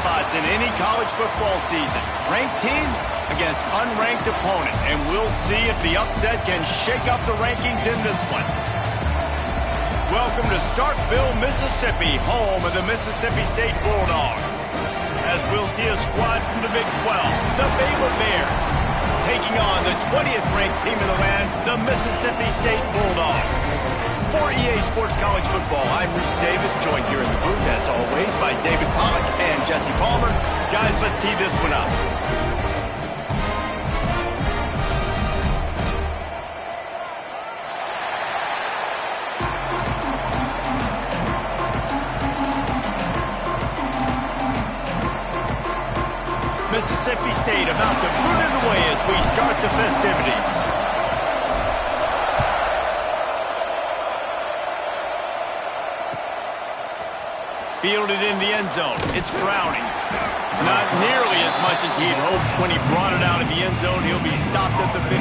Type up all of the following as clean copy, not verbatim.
spots in any college football season. Ranked teams against unranked opponent, and we'll see if the upset can shake up the rankings in this one. Welcome to Starkville, Mississippi, home of the Mississippi State Bulldogs. As we'll see a squad from the Big 12, the Baylor Bears, taking on the 20th ranked team in the land, the Mississippi State Bulldogs. For EA Sports College Football, I'm Reese Davis, joined here in the booth, as always, by David Pollack and Jesse Palmer. Guys, let's tee this one up. Mississippi State about to boot it away as we start the festivities. Fielded in the end zone. It's Browning. Not nearly as much as he'd hoped when he brought it out of the end zone. He'll be stopped at the 15.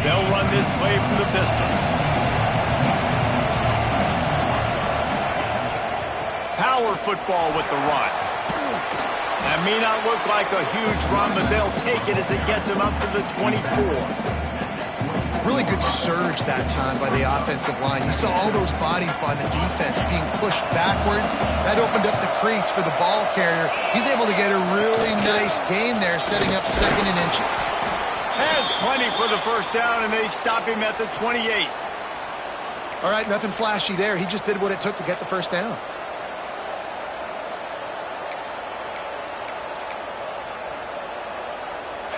They'll run this play from the pistol. Power football with the run. That may not look like a huge run, but they'll take it as it gets them up to the 24. Really good surge that time by the offensive line. You saw all those bodies by the defense being pushed backwards. That opened up the crease for the ball carrier. He's able to get a really nice gain there, setting up second and inches. Has plenty for the first down, and they stop him at the 28. All right, nothing flashy there. He just did what it took to get the first down.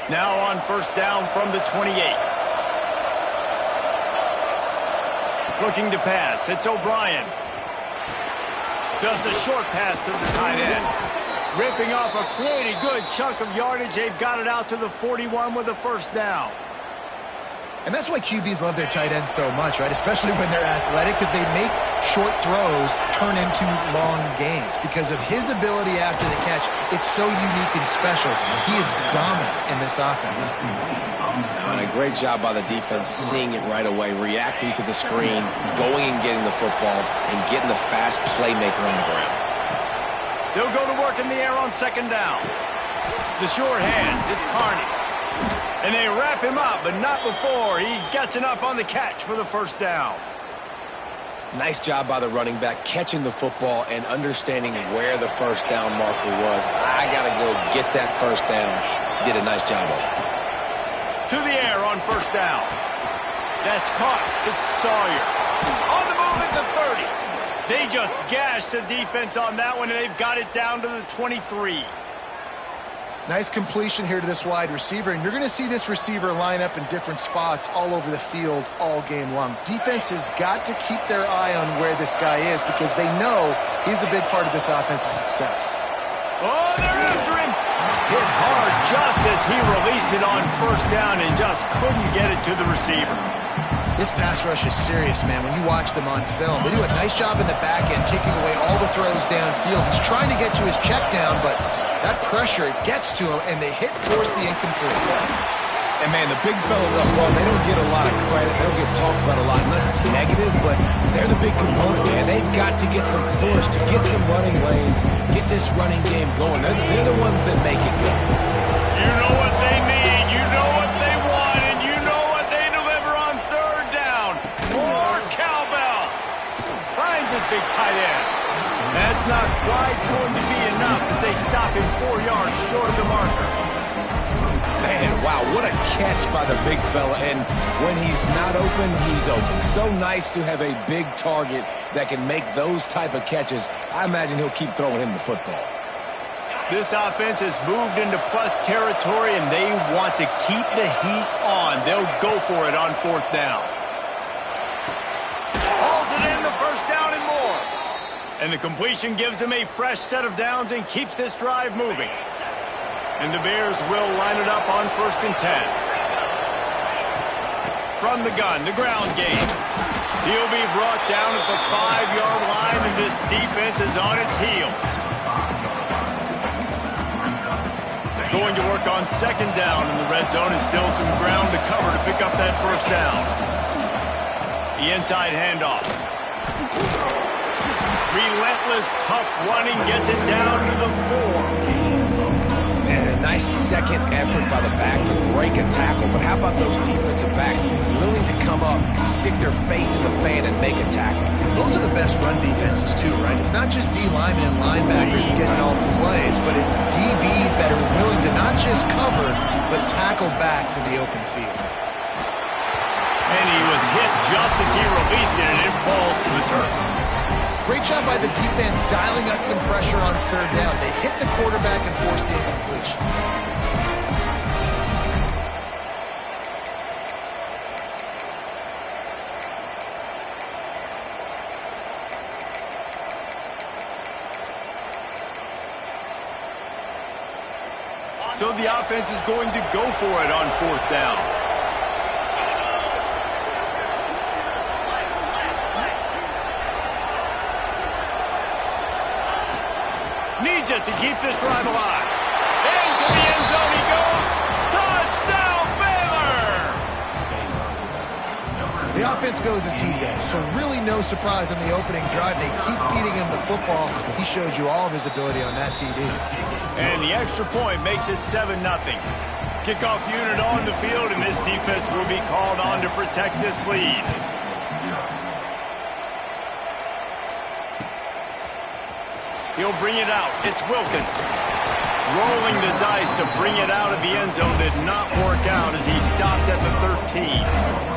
Now on first down from the 28. Looking to pass. It's O'Brien. Just a short pass to the tight end. Ripping off a pretty good chunk of yardage. They've got it out to the 41 with a first down. And that's why QBs love their tight ends so much, right? Especially when they're athletic, because they make short throws turn into long gains. Because of his ability after the catch, it's so unique and special. He is dominant in this offense. And a great job by the defense seeing it right away, reacting to the screen, going and getting the football, and getting the fast playmaker on the ground. They'll go to work in the air on second down. The sure hands, it's Carney. And they wrap him up, but not before he gets enough on the catch for the first down. Nice job by the running back, catching the football and understanding where the first down marker was. I got to go get that first down. Did a nice job of it. To the air on first down. That's caught. It's Sawyer. On the move at the 30. They just gashed the defense on that one, and they've got it down to the 23. Nice completion here to this wide receiver, and you're going to see this receiver line up in different spots all over the field all game long. Defense has got to keep their eye on where this guy is because they know he's a big part of this offense's success. Oh, they're after him. Hit hard just as he released it on first down and just couldn't get it to the receiver. This pass rush is serious, man. When you watch them on film, they do a nice job in the back end, taking away all the throws downfield. He's trying to get to his check down, but that pressure gets to him, and they force the incomplete. And, man, the big fellas up front, they don't get a lot of credit. They don't get talked about a lot unless it's negative, but they're the big component, man. They've got to get some push, to get some running lanes, get this running game going. They're the ones that make it go. You know what they need, you know what they want, and you know what they deliver on third down. More cowbell. Finds his big tight end. That's not quite going to be enough as they stop him 4 yards short of the marker. Man, wow, what a catch by the big fella. And when he's not open, he's open. So nice to have a big target that can make those type of catches. I imagine he'll keep throwing him the football. This offense has moved into plus territory, and they want to keep the heat on. They'll go for it on fourth down. Hauls it in, the first down and more. And the completion gives them a fresh set of downs and keeps this drive moving. And the Bears will line it up on 1st and 10. From the gun, the ground game. He'll be brought down at the 5-yard line, and this defense is on its heels. going to work on second down in the red zone, and still some ground to cover to pick up that first down. The inside handoff. Relentless, tough running gets it down to the 4. Man, a nice second effort by the back to break a tackle. But how about those defensive backs willing to come up, stick their face in the fan, and make a tackle? Those are the best run defenses, too, right? It's not just D linemen and linebackers getting all the plays, but it's DBs that are willing to not just cover, but tackle backs in the open field. And he was hit just as he released it, and it falls to the turf. Great job by the defense dialing up some pressure on third down. They hit the quarterback and forced the incompletion. So the offense is going to go for it on fourth down. Needs it to keep this drive alive. Into the end zone he goes. Touchdown, Baylor! The offense goes as he goes, so really no surprise on the opening drive. They keep feeding him the football. He showed you all of his ability on that TD. And the extra point makes it 7-0. Kickoff unit on the field, and this defense will be called on to protect this lead. He'll bring it out. It's Wilkins. Rolling the dice to bring it out of the end zone did not work out as he stopped at the 13.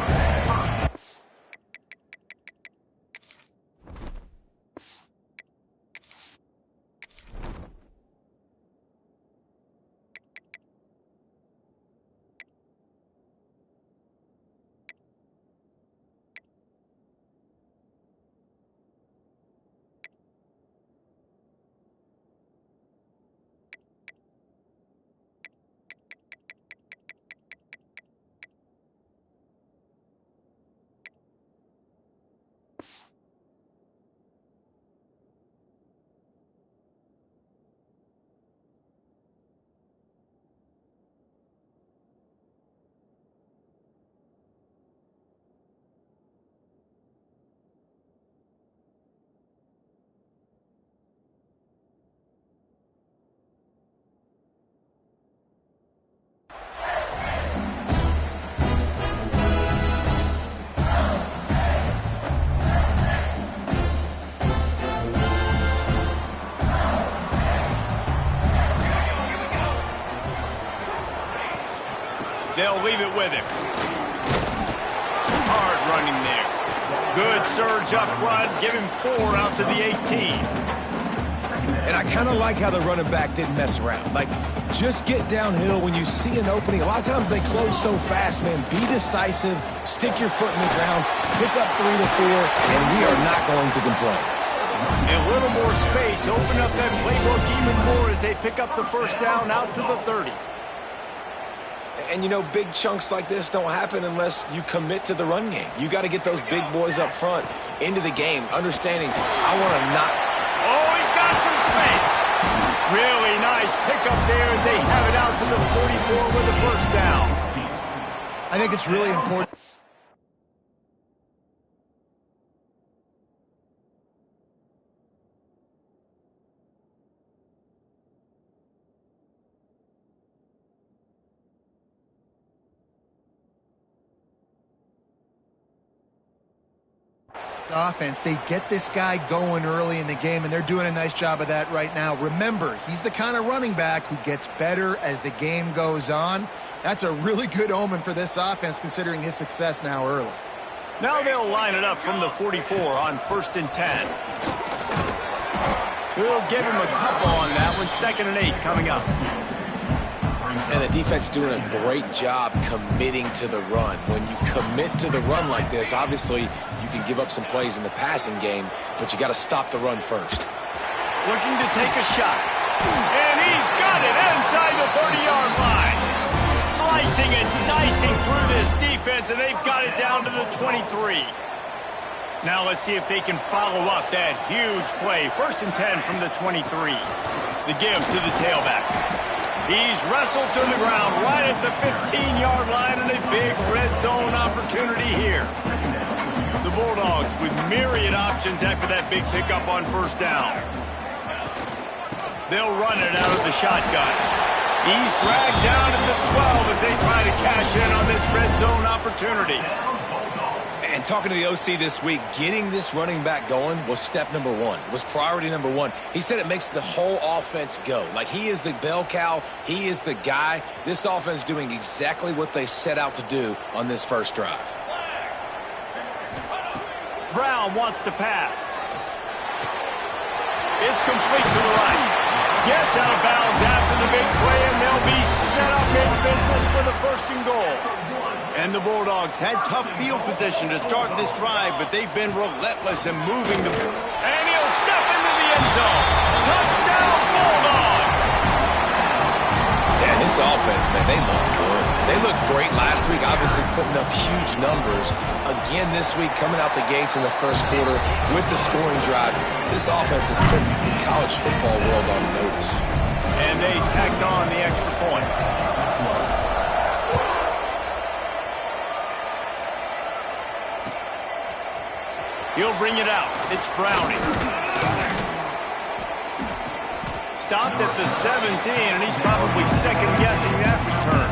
They'll leave it with him. Hard running there. Good surge up front. Give him 4 out to the 18. And I kind of like how the running back didn't mess around. Like, just get downhill when you see an opening. A lot of times they close so fast, man. Be decisive. Stick your foot in the ground. Pick up 3 to 4, and we are not going to complain. A little more space. Open up that playbook even more as they pick up the first down out to the 30. And, you know, big chunks like this don't happen unless you commit to the run game. You got to get those big boys up front into the game, understanding I want to not. Oh, he's got some space. Really nice pickup there as they have it out to the 44 with the first down. I think it's really important. Offense, they get this guy going early in the game, and they're doing a nice job of that right now. Remember, he's the kind of running back who gets better as the game goes on. That's a really good omen for this offense, considering his success now early. Now they'll line it up from the 44 on 1st and 10. We'll give him a couple on that one. 2nd and 8 coming up. And the defense doing a great job committing to the run. When you commit to the run like this, obviously you can give up some plays in the passing game, but you got to stop the run first. Looking to take a shot. And he's got it inside the 30-yard line. Slicing and dicing through this defense, and they've got it down to the 23. Now let's see if they can follow up that huge play. 1st and 10 from the 23. The give to the tailback. He's wrestled to the ground right at the 15-yard line, and a big red zone opportunity here. The Bulldogs with myriad options after that big pickup on first down. They'll run it out of the shotgun. He's dragged down at the 12 as they try to cash in on this red zone opportunity. And talking to the OC this week, getting this running back going was step number one. It was priority number one. He said it makes the whole offense go. Like, he is the bell cow. He is the guy. This offense doing exactly what they set out to do on this first drive. Brown wants to pass. It's complete to the right. Gets out of bounds after the big play, and they'll be set up in business for the first and goal. And the Bulldogs had tough field position to start this drive, but they've been relentless in moving the... And he'll step into the end zone. Touchdown, Bulldogs! Yeah, this offense, man, they look good. They looked great last week, obviously putting up huge numbers. Again this week, coming out the gates in the first quarter with the scoring drive. This offense has put the college football world on notice. And they tacked on the extra point. He'll bring it out. It's Browning. Stopped at the 17, and he's probably second-guessing that return.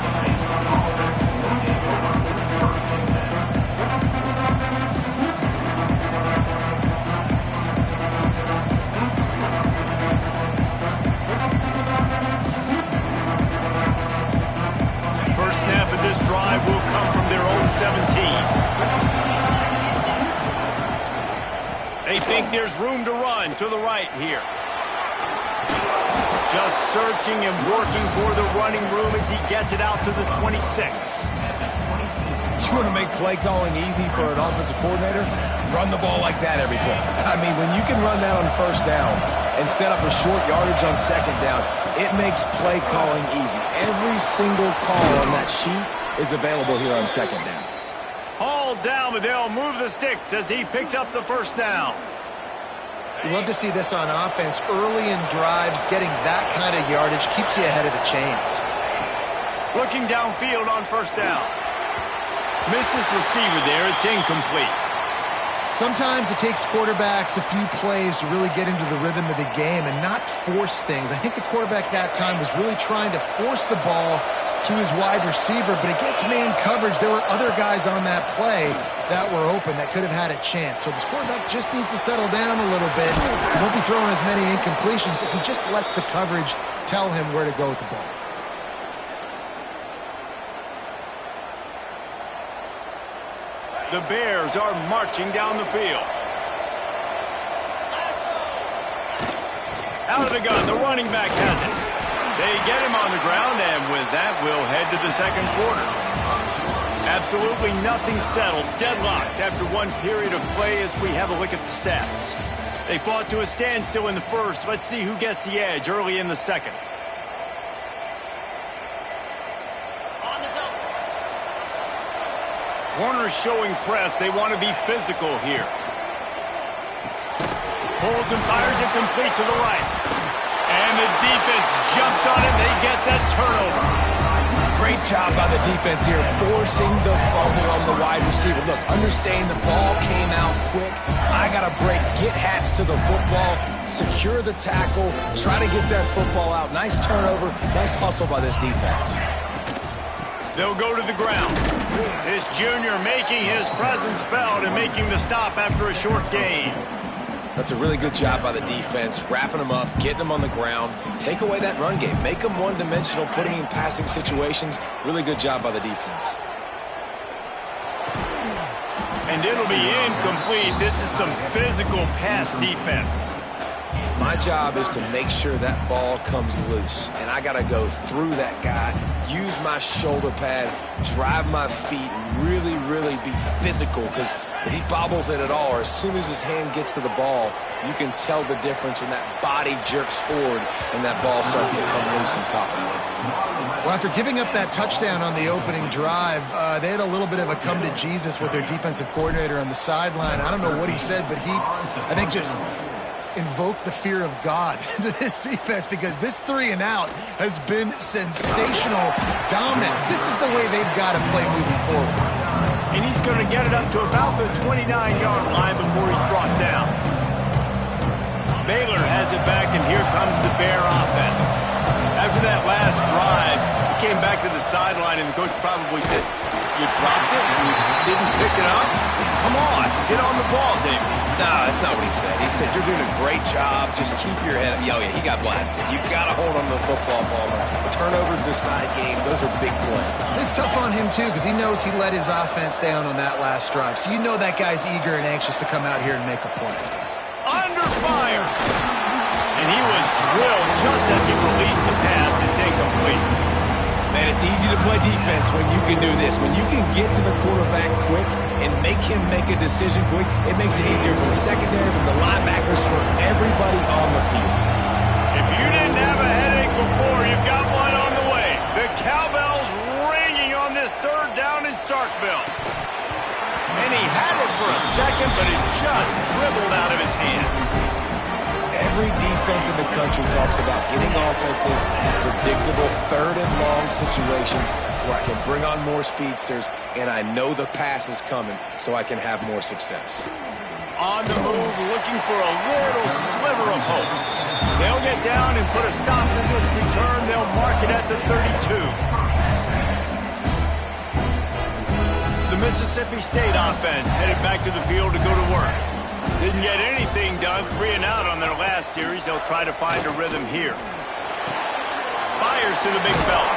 First snap of this drive will come from their own 17. They think there's room to run to the right here. Just searching and working for the running room as he gets it out to the 26. You want to make play calling easy for an offensive coordinator? Run the ball like that every play. I mean, when you can run that on first down and set up a short yardage on second down, it makes play calling easy. Every single call on that sheet is available here on second down. Hauled down, but they'll move the sticks as he picks up the first down. You love to see this on offense. Early in drives, getting that kind of yardage keeps you ahead of the chains. Looking downfield on first down. Missed his receiver there. It's incomplete. Sometimes it takes quarterbacks a few plays to really get into the rhythm of the game and not force things. I think the quarterback that time was really trying to force the ball to his wide receiver, but against man coverage, there were other guys on that play that were open that could have had a chance. So this quarterback just needs to settle down a little bit. He won't be throwing as many incompletions if he just lets the coverage tell him where to go with the ball. The Bears are marching down the field. Out of the gun, the running back has it. They get him on the ground, and with that, we'll head to the second quarter. Absolutely nothing settled, deadlocked after one period of play as we have a look at the stats. They fought to a standstill in the first. Let's see who gets the edge early in the second. Corners showing press. They want to be physical here. Pulls and fires it complete to the right. And the defense jumps on it. They get that turnover. Great job by the defense here, forcing the fumble on the wide receiver. Look, understand the ball came out quick. I got to break, get hats to the football, secure the tackle, try to get that football out. Nice turnover, nice hustle by this defense. They'll go to the ground. This junior making his presence felt and making the stop after a short gain. That's a really good job by the defense, wrapping them up, getting them on the ground, take away that run game, make them one-dimensional, put them in passing situations. Really good job by the defense. And it'll be incomplete. This is some physical pass defense. My job is to make sure that ball comes loose, and I got to go through that guy, use my shoulder pad, drive my feet, and really, really be physical, because if he bobbles it at all, or as soon as his hand gets to the ball, you can tell the difference when that body jerks forward and that ball starts to come loose and pop out. Well, after giving up that touchdown on the opening drive, they had a little bit of a come to Jesus with their defensive coordinator on the sideline. I don't know what he said, but he, I think, just invoke the fear of God into this defense because this 3-and-out has been sensational, dominant. This is the way they've got to play moving forward. And he's going to get it up to about the 29-yard line before he's brought down. Baylor has it back, and here comes the Bear offense. After that last drive, he came back to the sideline, and the coach probably said, "You dropped it? You didn't pick it up? Come on, get on the ball, David." No, that's not what he said. He said, "You're doing a great job. Just keep your head up." Oh, yeah, he got blasted. You've got to hold on to the football, Palmer. Turnovers decide games. Those are big plays. It's tough on him, too, because he knows he let his offense down on that last drive. So you know that guy's eager and anxious to come out here and make a play. Under fire. And he was drilled just as he released the pass. It's incomplete. Man, it's easy to play defense when you can do this. When you can get to the quarterback quick and make him make a decision quick, it makes it easier for the secondary, for the linebackers, for everybody on the field. If you didn't have a headache before, you've got one on the way. The cowbell's ringing on this third down in Starkville. And he had it for a second, but it just dribbled out of his hands. Every defense in the country talks about getting offenses in predictable third-and-long situations where I can bring on more speedsters and I know the pass is coming so I can have more success. On the move, looking for a little sliver of hope. They'll get down and put a stop to this return. They'll mark it at the 32. The Mississippi State offense headed back to the field to go to work. Didn't get anything done, 3-and-out on their last series. They'll try to find a rhythm here. Fires to the big fella.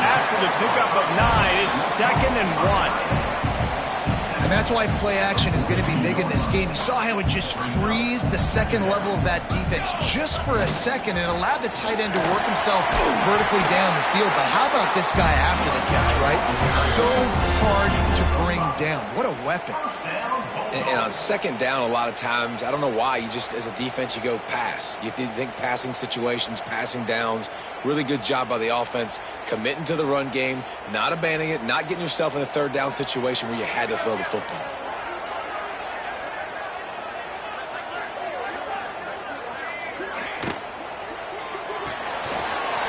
After the pickup of 9, it's 2nd and 1. And that's why play action is going to be big in this game. You saw how it just frees the second level of that defense just for a second and allowed the tight end to work himself vertically down the field. But how about this guy after the catch, right? So hard to bring down. What a weapon. And on second down, a lot of times, I don't know why, you just, as a defense, you go pass. You think passing situations, passing downs. Really good job by the offense, committing to the run game, not abandoning it, not getting yourself in a third down situation where you had to throw the football.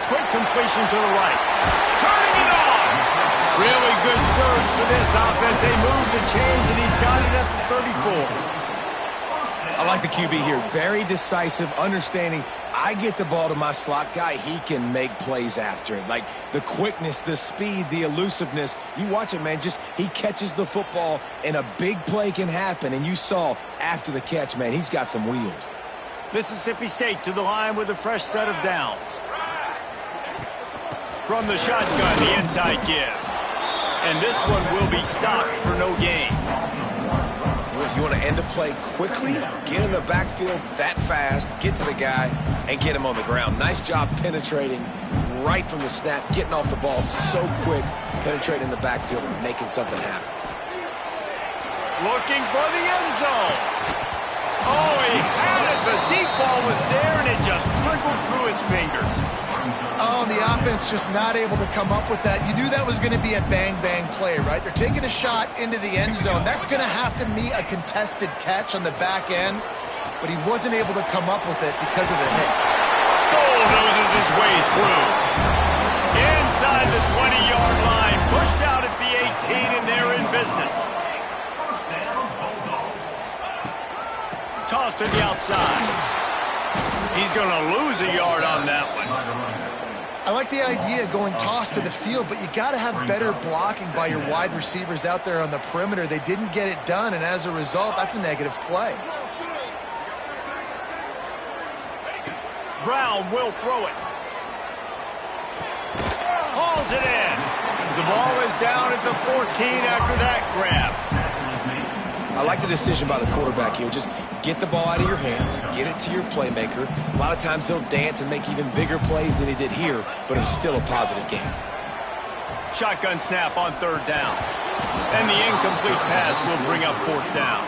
Quick completion to the right. Turning it on. Really good surge for this offense. They move the chains, and he's got it at the 34. I like the QB here. Very decisive, understanding I get the ball to my slot guy, he can make plays after it. Like the quickness, the speed, the elusiveness. You watch it, man. Just he catches the football, and a big play can happen. And you saw after the catch, man, he's got some wheels. Mississippi State to the line with a fresh set of downs. From the shotgun, the inside give. And this one will be stopped for no gain. You want to end a play quickly, get in the backfield that fast, get to the guy, and get him on the ground. Nice job penetrating right from the snap, getting off the ball so quick, penetrating the backfield and making something happen. Looking for the end zone. Oh, he had it. The deep ball was there, and it just trickled through his fingers. Oh, and the offense just not able to come up with that. You knew that was going to be a bang-bang play, right? They're taking a shot into the end zone. That's going to have to meet a contested catch on the back end, but he wasn't able to come up with it because of the hit. Bulldozes his way through. Inside the 20-yard line, pushed out at the 18, and they're in business. Toss to the outside. He's going to lose a yard on that one. I like the idea of going toss to the field, but you got to have better blocking by your wide receivers out there on the perimeter. They didn't get it done, and as a result, that's a negative play. Brown will throw it. Hauls it in. The ball is down at the 14 after that grab. I like the decision by the quarterback here. Just get the ball out of your hands, get it to your playmaker. A lot of times he'll dance and make even bigger plays than he did here, but it was still a positive game. Shotgun snap on third down. And the incomplete pass will bring up fourth down.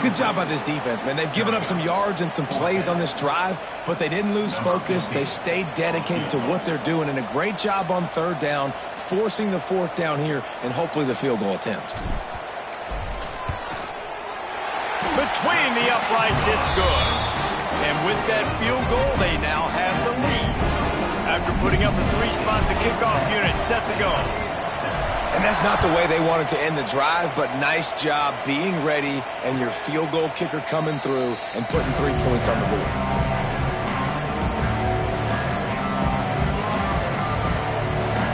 Good job by this defense, man. They've given up some yards and some plays on this drive, but they didn't lose focus. They stayed dedicated to what they're doing, and a great job on third down, forcing the fourth down here, and hopefully the field goal attempt. between the uprights, it's good. And with that field goal, they now have the lead. After putting up a 3-spot, the kickoff unit set to go. And that's not the way they wanted to end the drive, but nice job being ready and your field goal kicker coming through and putting 3 points on the board.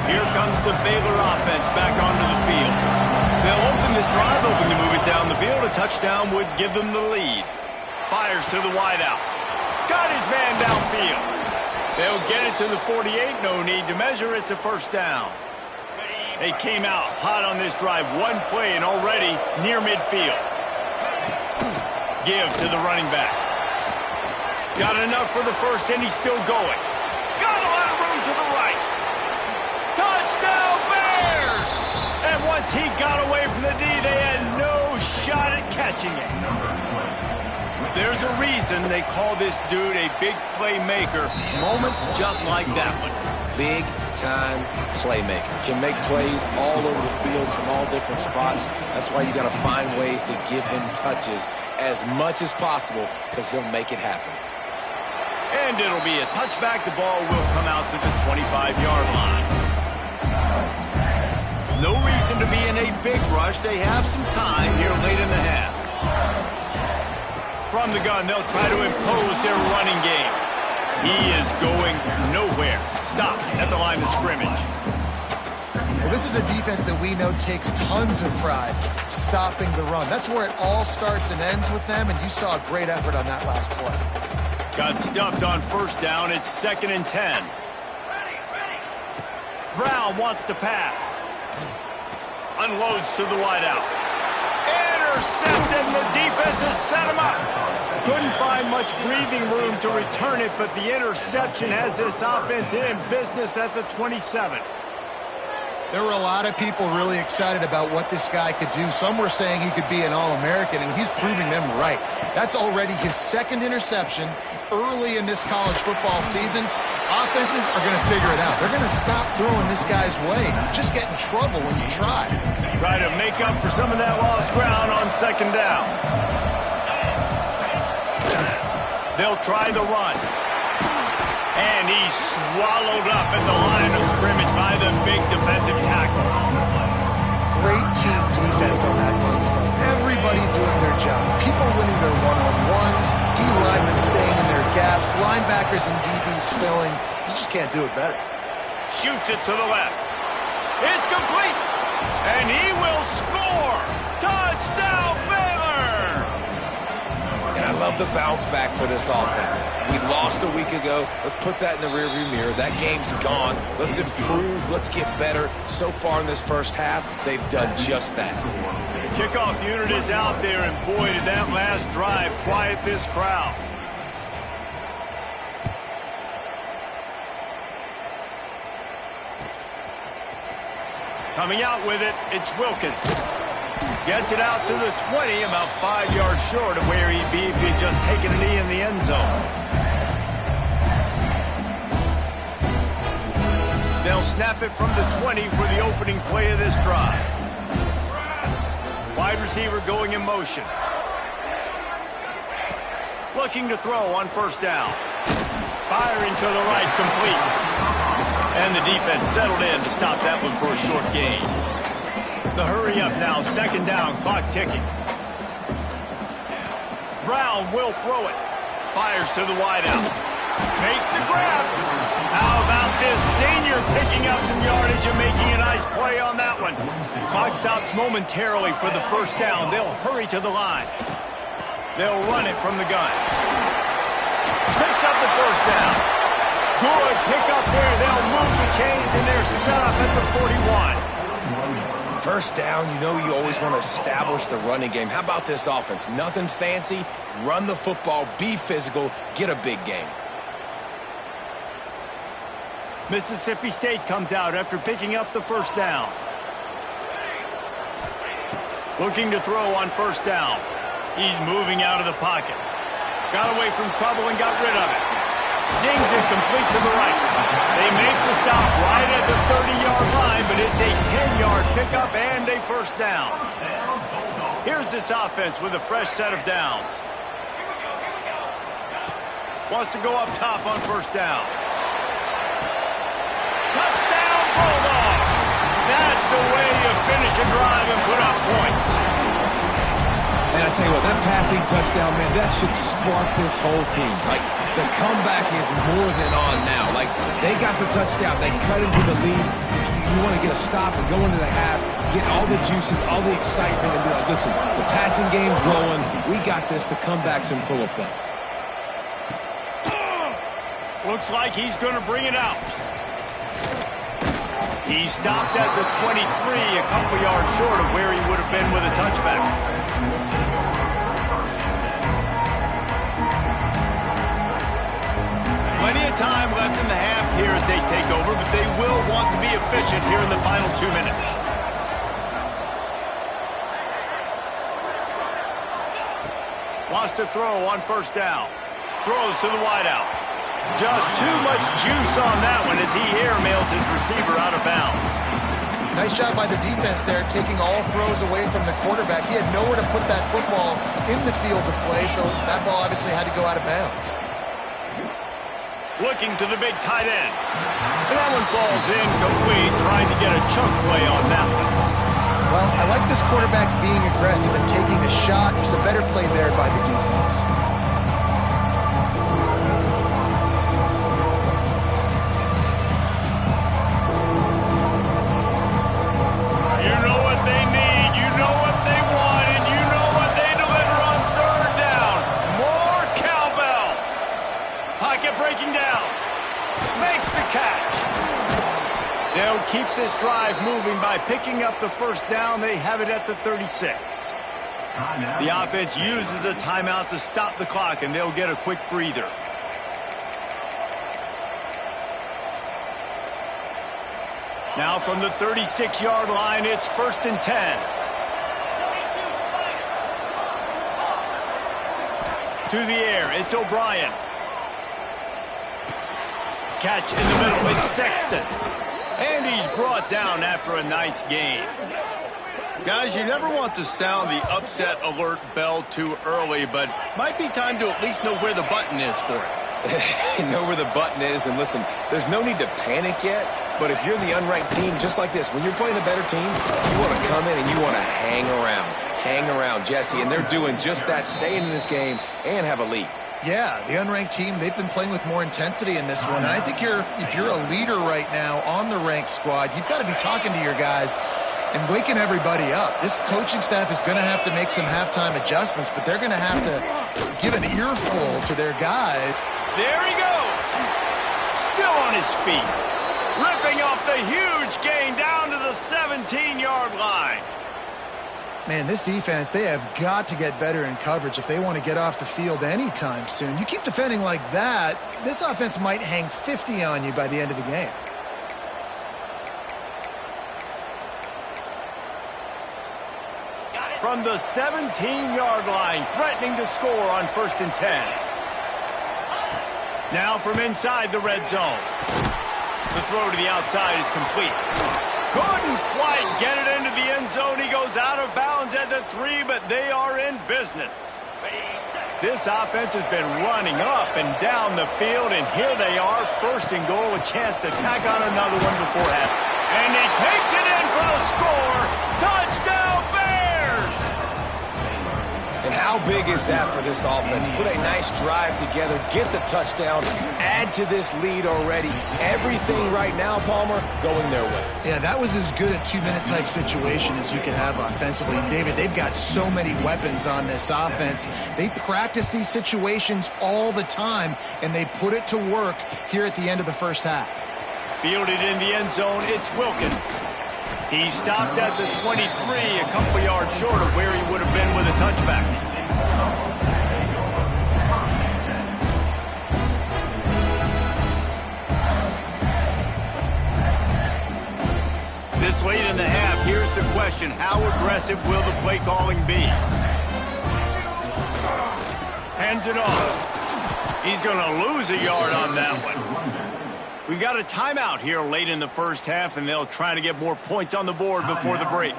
Here comes the Baylor offense back onto the field. They'll open this drive, hoping to move it down the field. A touchdown would give them the lead. Fires to the wideout. Got his man downfield. They'll get it to the 48. No need to measure. It's a first down. They came out hot on this drive. One play and already near midfield. Give to the running back. Got enough for the first, and he's still going. Got a lot of room to the right. Touchdown Bears! And once he got away from the D, they had no shot at catching it. There's a reason they call this dude a big playmaker. Moments just like that one. Big-time playmaker. Can make plays all over the field from all different spots. That's why you got to find ways to give him touches as much as possible because he'll make it happen. And it'll be a touchback. The ball will come out to the 25-yard line. No reason to be in a big rush. They have some time here late in the half. From the gun, they'll try to impose their running game. He is going nowhere. Stop at the line of scrimmage. Well, this is a defense that we know takes tons of pride stopping the run. That's where it all starts and ends with them, and you saw a great effort on that last play. Got stuffed on first down. It's 2nd and 10. Brown wants to pass. Unloads to the wideout. Intercepted, and the defense has set him up. Couldn't find much breathing room to return it, but the interception has this offense in business at the 27. There were a lot of people really excited about what this guy could do. Some were saying he could be an All-American, and he's proving them right. That's already his 2nd interception early in this college football season. Offenses are going to figure it out. They're going to stop throwing this guy's way. You just get in trouble when you try. Try to make up for some of that lost ground on 2nd down. They'll try the run. And he's swallowed up at the line of scrimmage by the big defensive tackle. Great team defense on that run play. Everybody doing their job. People winning their one-on-ones, D-linemen staying in their gaps, linebackers and DBs filling. You just can't do it better. Shoots it to the left. It's complete. And he will score. Touchdown, Baylor! And I love the bounce back for this offense. We lost a week ago. Let's put that in the rearview mirror. That game's gone. Let's improve. Let's get better. So far in this first half, they've done just that. The kickoff unit is out there, and boy, did that last drive quiet this crowd. Coming out with it, it's Wilkins. Gets it out to the 20, about 5 yards short of where he'd be if he'd just taken a knee in the end zone. They'll snap it from the 20 for the opening play of this drive. Wide receiver going in motion. Looking to throw on first down. Firing to the right, complete. And the defense settled in to stop that one for a short gain. The hurry up now, 2nd down, clock ticking. Brown will throw it. Fires to the wideout. Makes the grab. How about this senior picking up some yardage and making a nice play on that one? Clock stops momentarily for the first down. They'll hurry to the line. They'll run it from the gun. Picks up the first down. Good pick up there. They'll move the chains, and they're set up at the 41. First down, you know you always want to establish the running game. How about this offense? Nothing fancy. Run the football, be physical, get a big gain. Mississippi State comes out after picking up the first down. Looking to throw on first down. He's moving out of the pocket. Got away from trouble and got rid of it. Zings it complete to the right. They make the stop right at the 30-yard line, but it's a 10-yard pickup and a first down. Here's this offense with a fresh set of downs. Wants to go up top on first down. Touchdown, Bulldog! That's the way you finish a drive and put up points. And I tell you what, that passing touchdown, man, that should spark this whole team. Like, the comeback is more than on now. Like, they got the touchdown. They cut into the lead. You want to get a stop and go into the half, get all the juices, all the excitement, and be like, listen, the passing game's rolling. We got this. The comeback's in full effect. Looks like he's going to bring it out. He stopped at the 23, a couple yards short of where he would have been with a touchback. Plenty of time left in the half here as they take over, but they will want to be efficient here in the final 2 minutes. Wants to throw on first down. Throws to the wideout. Just too much juice on that one as he airmails his receiver out of bounds. Nice job by the defense there, taking all throws away from the quarterback. He had nowhere to put that football in the field to play, so that ball obviously had to go out of bounds. Looking to the big tight end. And that one falls incomplete, trying to get a chunk play on that one. Well, I like this quarterback being aggressive and taking a shot. There's a better play there by the defense. You know what they need, you know what they want, and you know what they deliver on third down. More cowbell. Pocket breaking down. Makes the catch. They'll keep this drive moving by picking up the first down. They have it at the 36. The offense uses a timeout to stop the clock, and they'll get a quick breather. Now from the 36-yard line, it's 1st and 10. To the air, it's O'Brien. Catch in the middle, it's Sexton. And he's brought down after a nice gain. Guys, you never want to sound the upset alert bell too early, but might be time to at least know where the button is for it. Know where the button is, and listen, there's no need to panic yet, but if you're the unranked team, just like this, when you're playing a better team, you want to come in and you want to hang around, Jesse, and they're doing just that, staying in this game and have a lead. Yeah, the unranked team, they've been playing with more intensity in this one, and I think if you're a leader right now on the ranked squad, you've got to be talking to your guys and waking everybody up. This coaching staff is going to have to make some halftime adjustments, but they're going to have to give an earful to their guys. There he goes. Still on his feet. Ripping off the huge gain down to the 17-yard line. Man, this defense, they have got to get better in coverage if they want to get off the field anytime soon. You keep defending like that, this offense might hang 50 on you by the end of the game. From the 17-yard line, threatening to score on 1st and 10. Now from inside the red zone. The throw to the outside is complete. Couldn't quite get it into the end zone. He goes out of bounds at the 3, but they are in business. This offense has been running up and down the field, and here they are, 1st and goal, a chance to tack on another one before half. And he takes it in for the score. Touchdown, Bears! And how big is that for this offense? Put a nice drive together, get the touchdown, add to this lead already. Everything right now, Palmer, going their way. Yeah, that was as good a 2-minute type situation as you could have offensively. And David, they've got so many weapons on this offense. They practice these situations all the time, and they put it to work here at the end of the first half. Fielded in the end zone, it's Wilkins. He stopped at the 23, a couple yards short of where he would have been with a touchback. This late in the half, here's the question. How aggressive will the play calling be? Hands it off. He's going to lose a yard on that one. We've got a timeout here late in the first half, and they'll try to get more points on the board before the break.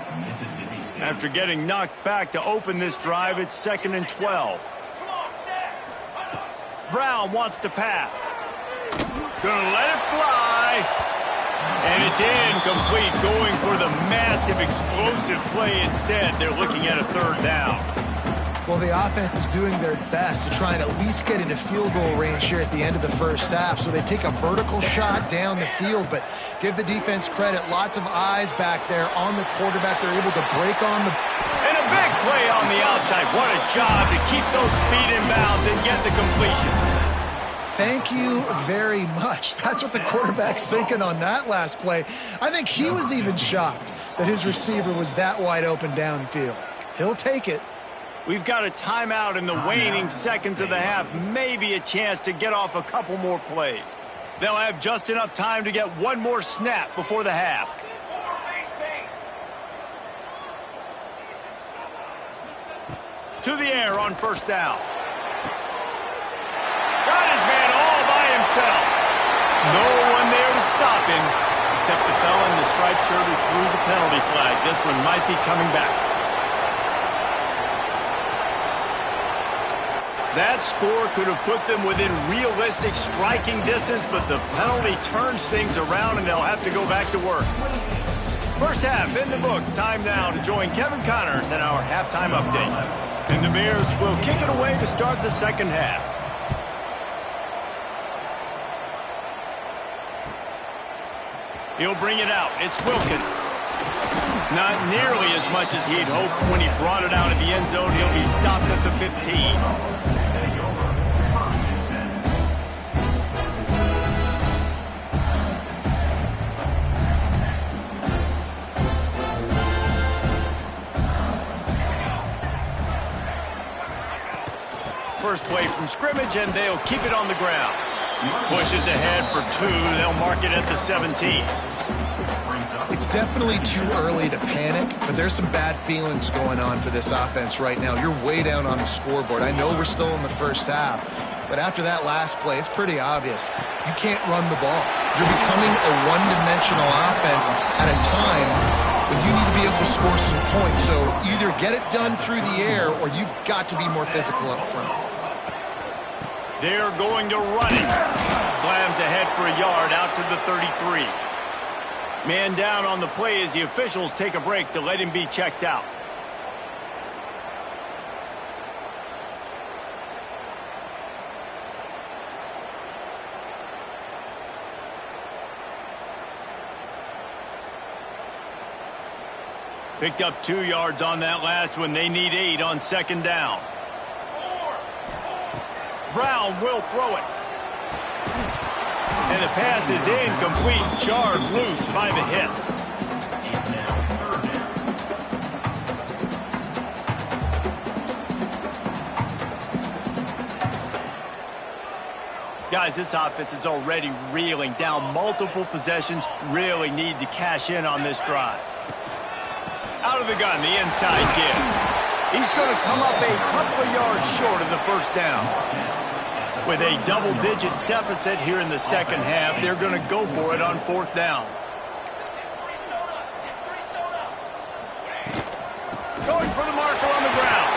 After getting knocked back to open this drive, it's 2nd and 12. Brown wants to pass. Gonna let it fly. And it's incomplete, going for the massive explosive play instead. They're looking at a 3rd down. Well, the offense is doing their best to try and at least get into field goal range here at the end of the first half. So they take a vertical shot down the field, but give the defense credit. Lots of eyes back there on the quarterback. They're able to break on the... And a big play on the outside. What a job to keep those feet in bounds and get the completion. Thank you very much. That's what the quarterback's thinking on that last play. I think he was even shocked that his receiver was that wide open downfield. He'll take it. We've got a timeout in the waning seconds of the half. Maybe a chance to get off a couple more plays. They'll have just enough time to get one more snap before the half. To the air on 1st down. Got his man all by himself. No one there to stop him, except the fella in the striped shirt who threw the penalty flag. This one might be coming back. That score could have put them within realistic striking distance, but the penalty turns things around, and they'll have to go back to work. First half in the books. Time now to join Kevin Connors in our halftime update. And the Bears will kick it away to start the second half. He'll bring it out. It's Wilkins. Not nearly as much as he'd hoped when he brought it out of the end zone. He'll be stopped at the 15. First play from scrimmage, and they'll keep it on the ground. Pushes ahead for 2. They'll mark it at the 17. It's definitely too early to panic, but there's some bad feelings going on for this offense right now. You're way down on the scoreboard. I know we're still in the first half, but after that last play, it's pretty obvious. You can't run the ball. You're becoming a one-dimensional offense at a time when you need to be able to score some points. So either get it done through the air, or you've got to be more physical up front. They're going to run it. Slams ahead for a yard out to the 33. Man down on the play as the officials take a break to let him be checked out. Picked up 2 yards on that last one. They need 8 on 2nd down. Brown will throw it. And the pass is incomplete. Jarred loose by the hip. Guys, this offense is already reeling down multiple possessions. Really need to cash in on this drive. Out of the gun, the inside give. He's going to come up a couple of yards short of the 1st down. With a double-digit deficit here in the second half, they're going to go for it on 4th down. Going for the marker on the ground.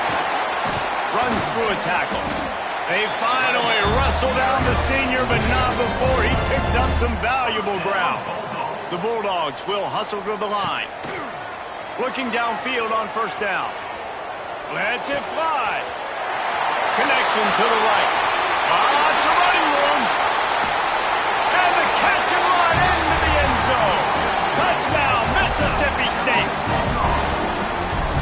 Runs through a tackle. They finally wrestle down the senior, but not before he picks up some valuable ground. The Bulldogs will hustle to the line. Looking downfield on 1st down. Lets it fly. Connection to the right. Lots of running room. And the catch and run into the end zone. Touchdown, Mississippi State.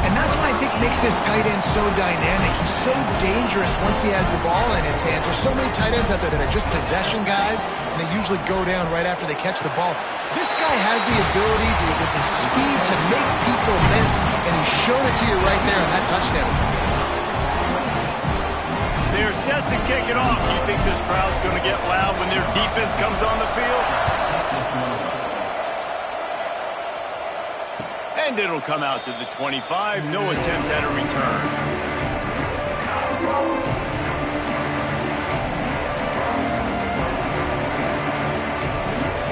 And that's what I think makes this tight end so dynamic. He's so dangerous once he has the ball in his hands. There's so many tight ends out there that are just possession guys, and they usually go down right after they catch the ball. This guy has the ability to, with his speed, to make people miss, and he showed it to you right there on that touchdown. They're set to kick it off. You think this crowd's going to get loud when their defense comes on the field? And it'll come out to the 25. No attempt at a return.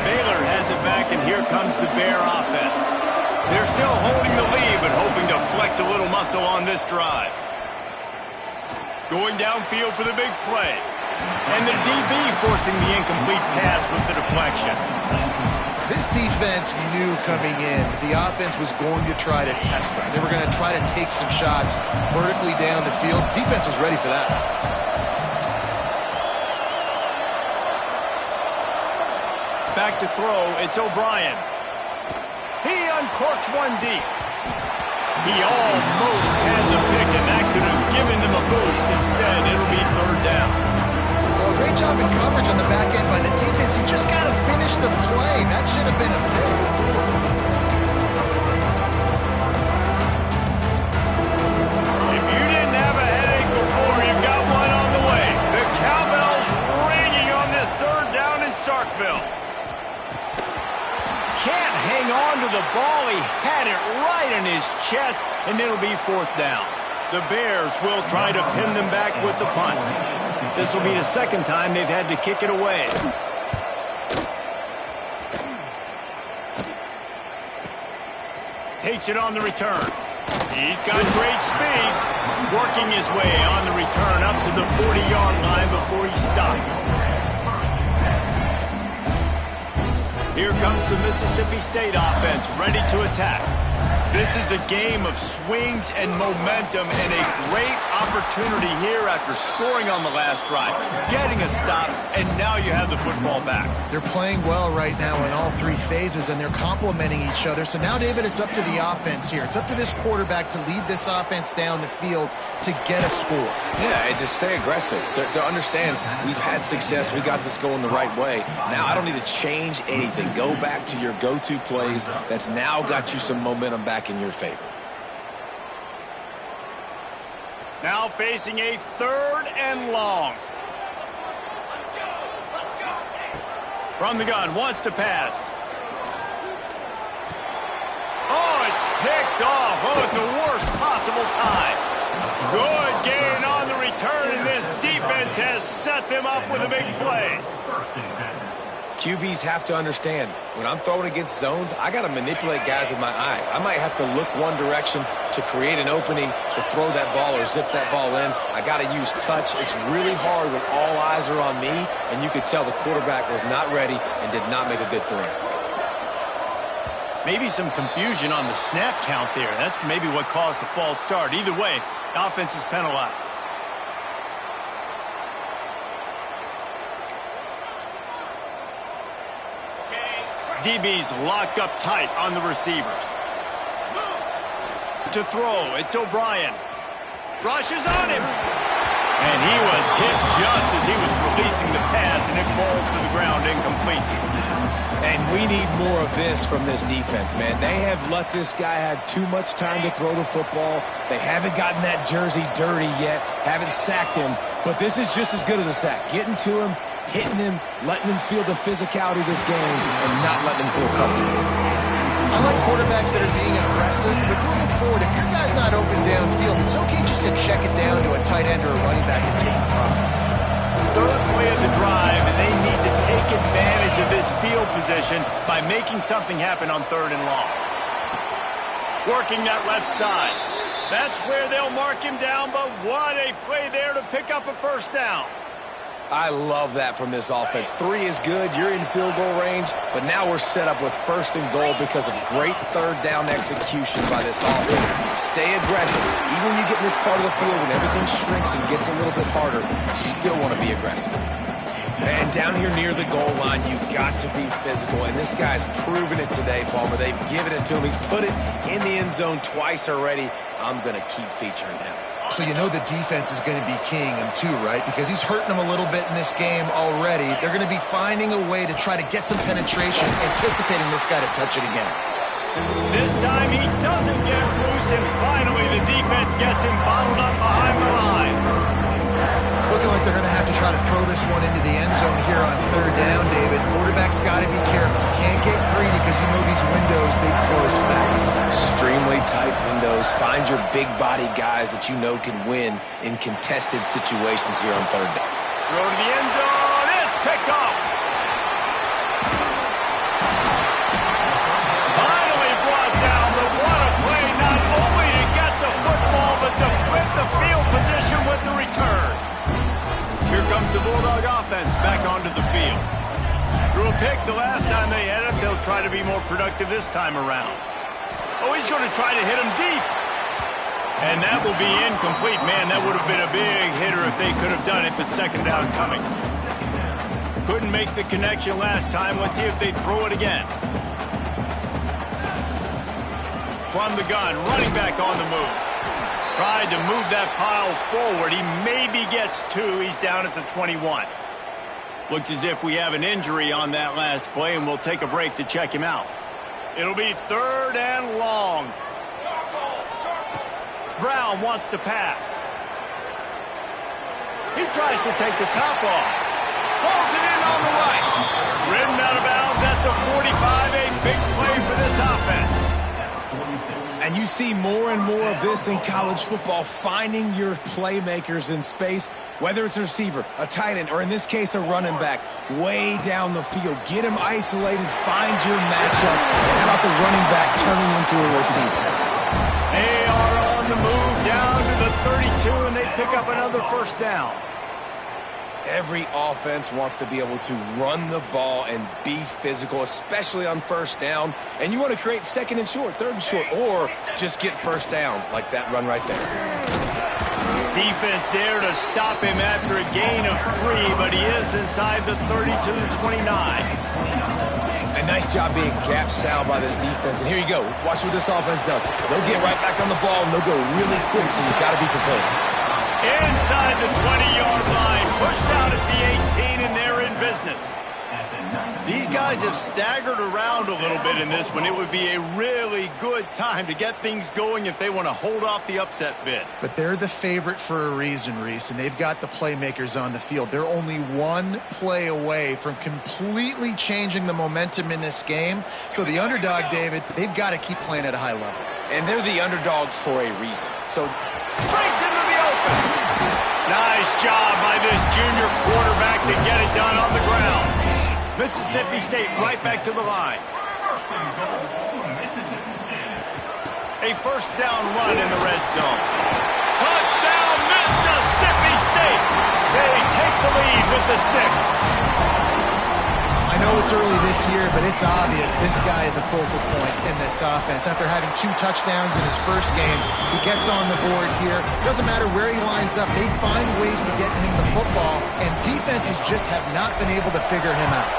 Baylor has it back, and here comes the Bear offense. They're still holding the lead, but it, hoping to flex a little muscle on this drive. Going downfield for the big play. And the DB forcing the incomplete pass with the deflection. This defense knew coming in that the offense was going to try to test them. They were going to try to take some shots vertically down the field. Defense was ready for that. Back to throw, it's O'Brien. He uncorks one deep. He almost had the pick, and that could have given them a boost. Instead, it'll be third down. Well, great job in coverage on the back end by the defense. He just got to finish the play. That should have been a pick. If you didn't have a headache before, you've got one on the way. The cowbell's ringing on this third down in Starkville. Can't hang on to the ball. He had it right in his chest, and it'll be fourth down. The Bears will try to pin them back with the punt. This will be the second time they've had to kick it away. Takes it on the return. He's got great speed. Working his way on the return up to the 40-yard line before he stopped. Here comes the Mississippi State offense, ready to attack. This is a game of swings and momentum and a great opportunity here after scoring on the last drive, getting a stop, and now you have the football back. They're playing well right now in all three phases, and they're complementing each other. So now, David, it's up to the offense here. It's up to this quarterback to lead this offense down the field to get a score. Yeah, and to stay aggressive, to understand we've had success, we got this going the right way. Now I don't need to change anything. Go back to your go-to plays. That's now got you some momentum back in your favor. Now facing a third and long. From the gun, wants to pass. Oh, it's picked off. Oh, at the worst possible time. Good gain on the return, and this defense has set them up with a big play. QBs have to understand, when I'm throwing against zones, I got to manipulate guys with my eyes. I might have to look one direction to create an opening to throw that ball or zip that ball in. I got to use touch. It's really hard when all eyes are on me, and you could tell the quarterback was not ready and did not make a good throw. Maybe some confusion on the snap count there. That's maybe what caused the false start. Either way, offense is penalized. DB's locked up tight on the receivers. To throw, it's O'Brien. Rushes on him. And he was hit just as he was releasing the pass, and it falls to the ground incomplete. And we need more of this from this defense, man. They have let this guy have too much time to throw the football. They haven't gotten that jersey dirty yet, haven't sacked him. But this is just as good as a sack. Getting to him, hitting him, letting him feel the physicality of this game, and not letting him feel comfortable. I like quarterbacks that are being aggressive, but moving forward, if your guy's not open downfield, it's okay just to check it down to a tight end or a running back and take the profit. Third play of the drive, and they need to take advantage of this field position by making something happen on third and long. Working that left side. That's where they'll mark him down, but what a play there to pick up a first down. I love that from this offense. 3 is good. You're in field goal range, but now we're set up with first and goal because of great third down execution by this offense. Stay aggressive. Even when you get in this part of the field when everything shrinks and gets a little bit harder, you still want to be aggressive. And down here near the goal line, you've got to be physical. And this guy's proven it today, Palmer. They've given it to him. He's put it in the end zone twice already. I'm going to keep featuring him. So you know the defense is going to be keying him too, right? Because he's hurting them a little bit in this game already. They're going to be finding a way to try to get some penetration, anticipating this guy to touch it again. This time he doesn't get loose, and finally the defense gets him bottled up behind the line. It's looking like they're going to have to try to throw this one into the end zone here on third down, David. Quarterback's got to be careful. Can't get greedy because you know these windows, they close fast. Extremely tight windows. Find your big body guys that you know can win in contested situations here on third down. Throw to the end zone. It's picked off. Finally brought down, but what a play not the field position with the return. Here comes the Bulldog offense back onto the field. Threw a pick the last time they had it. They'll try to be more productive this time around. Oh, he's going to try to hit him deep. And that will be incomplete. Man, that would have been a big hitter if they could have done it, but second down coming. Couldn't make the connection last time. Let's see if they throw it again. From the gun, running back on the move. Tried to move that pile forward. He maybe gets two. He's down at the 21. Looks as if we have an injury on that last play, and we'll take a break to check him out. It'll be 3rd and long. Brown wants to pass. He tries to take the top off. Pulls it in on the right. Ridden out of bounds at the 45. A big play for this offense. And you see more and more of this in college football, finding your playmakers in space, whether it's a receiver, a tight end, or in this case, a running back, way down the field. Get him isolated, find your matchup, and how about the running back turning into a receiver? They are on the move down to the 32, and they pick up another first down. Every offense wants to be able to run the ball and be physical, especially on first down. And you want to create 2nd and short, 3rd and short, or just get first downs like that run right there. Defense there to stop him after a gain of 3, but he is inside the 32-29. A nice job being gap sound by this defense. And here you go. Watch what this offense does. They'll get right back on the ball, and they'll go really quick, so you've got to be prepared. Inside the 20-yard line, pushed out at the 18, and they're in business. These guys have staggered around a little bit in this one. It would be a really good time to get things going if they want to hold off the upset bid. But they're the favorite for a reason, Reese, and they've got the playmakers on the field. They're only one play away from completely changing the momentum in this game. So the underdog, David, they've got to keep playing at a high level. And they're the underdogs for a reason. So breaks into the open. Nice job by this junior quarterback to get it done on the ground. Mississippi State right back to the line. A first down run in the red zone. Touchdown, Mississippi State. They take the lead with the 6. I know it's early this year, but it's obvious this guy is a focal point in this offense. After having 2 touchdowns in his first game, he gets on the board here. Doesn't matter where he lines up. They find ways to get him the football, and defenses just have not been able to figure him out.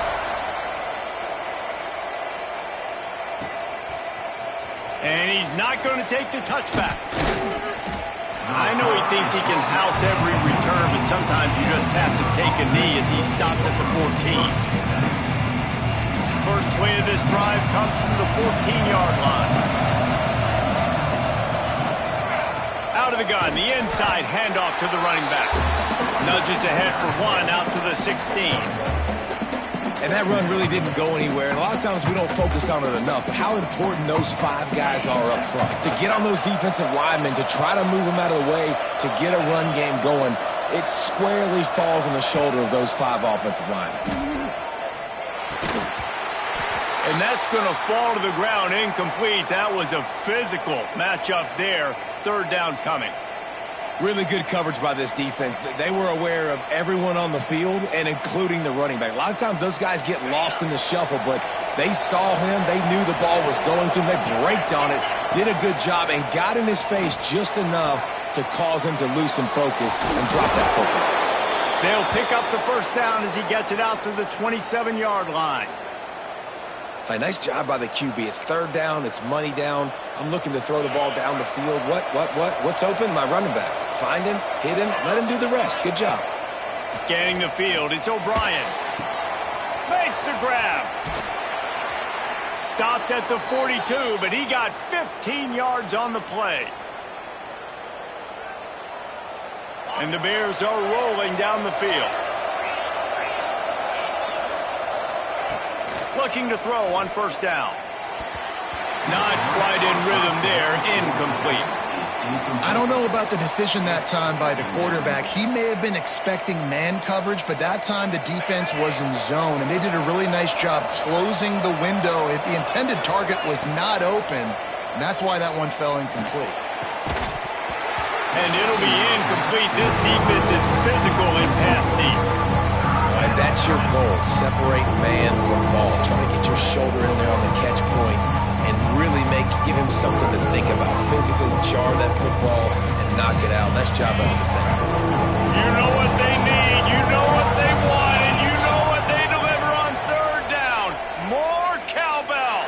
And he's not going to take the touchback. I know he thinks he can house every return, but sometimes you just have to take a knee as he stopped at the 14. First play of this drive comes from the 14-yard line. Out of the gun, the inside handoff to the running back. Nudges ahead for 1 out to the 16. And that run really didn't go anywhere. And a lot of times we don't focus on it enough. How important those 5 guys are up front. To get on those defensive linemen, to try to move them out of the way, to get a run game going, it squarely falls on the shoulder of those 5 offensive linemen. And that's going to fall to the ground incomplete. That was a physical matchup there. 3rd down coming. Really good coverage by this defense. They were aware of everyone on the field, and including the running back. A lot of times those guys get lost in the shuffle, but they saw him. They knew the ball was going to him. They braked on it, did a good job, and got in his face just enough to cause him to loosen focus and drop that football. They'll pick up the first down as he gets it out to the 27-yard line. A nice job by the QB. It's 3rd down. It's money down. I'm looking to throw the ball down the field. What's open? My running back. Find him, hit him, let him do the rest. Good job. Scanning the field. It's O'Brien. Makes the grab. Stopped at the 42, but he got 15 yards on the play. And the Bears are rolling down the field. Looking to throw on first down. Not quite in rhythm there. Incomplete. I don't know about the decision that time by the quarterback. He may have been expecting man coverage, but that time the defense was in zone, and they did a really nice job closing the window. The intended target was not open, and that's why that one fell incomplete. And it'll be incomplete. This defense is physical and pass deep. All right, that's your goal. Separate man from ball. Try to get your shoulder in there on the catch point and really give him something to think about. Physically jar that football and knock it out. Nice job by the defender. You know what they need. You know what they want. And you know what they deliver on third down. More cowbell.